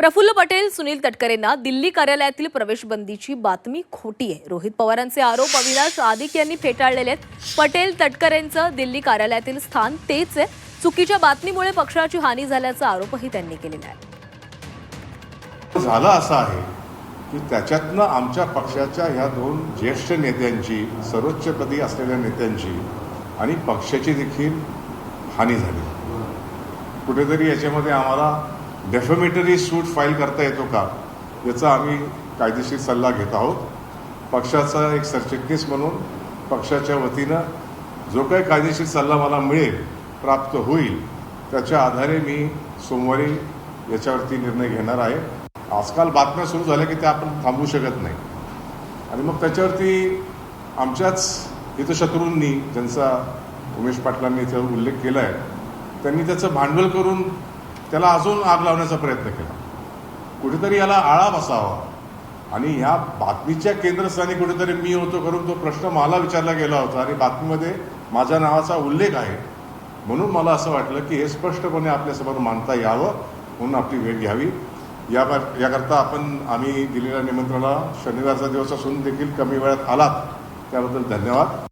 प्रफुल्ल पटेल सुनील तटकरेंना दिल्ली कार्यालयातील प्रवेशबंदीची बातमी खोटी आहे। रोहित पवारांचे आरोप अविनाश आदिक यांनी फेटाळलेले आहेत। पटेल तटकरेंचं दिल्ली कार्यालयातील स्थान तेच आहे। चुकीच्या बातमीमुळे पक्षाची हानी झाल्याचा आरोपही त्यांनी केलेला आहे। झालं असं आहे की त्याच्यातनं आमच्या पक्षाच्या ह्या दोन ज्येष्ठ नेत्यांची, सर्वोच्चपदी असलेल्या नेत्यांची आणि पक्षाची देखील हानी झाली। कुठेतरी याच्यामध्ये आम्हाला डेफेमेटरी सूट फाईल करता येतो का याचा आम्ही कायदेशीर सल्ला घेत आहोत। पक्षाचा एक सरचिटणीस म्हणून पक्षाच्या वतीनं जो काही कायदेशीर सल्ला मला मिळेल, प्राप्त होईल, त्याच्या आधारे मी सोमवारी याच्यावरती निर्णय घेणार आहे। आजकाल बातम्या सुरू झाल्या की त्या आपण थांबवू शकत नाही आणि मग त्याच्यावरती आमच्याच हितशत्रूंनी, ज्यांचा उमेश पाटलांनी इथे उल्लेख केला आहे, त्यांनी त्याचं भांडवल करून त्याला अजून आग लावण्याचा प्रयत्न केला। कुठेतरी याला आळा बसावा आणि ह्या बातमीच्या केंद्रस्थानी कुठेतरी मी होतो करून तो प्रश्न मला विचारला गेला होता आणि बातमीमध्ये माझ्या नावाचा उल्लेख आहे, म्हणून मला असं वाटलं की हे स्पष्टपणे आपल्यासमोर मांडता यावं, म्हणून आपली वेळ घ्यावी। याकरता आम्ही दिलेल्या निमंत्रणाला शनिवारचा दिवस असून देखील कमी वेळात आलात, त्याबद्दल धन्यवाद।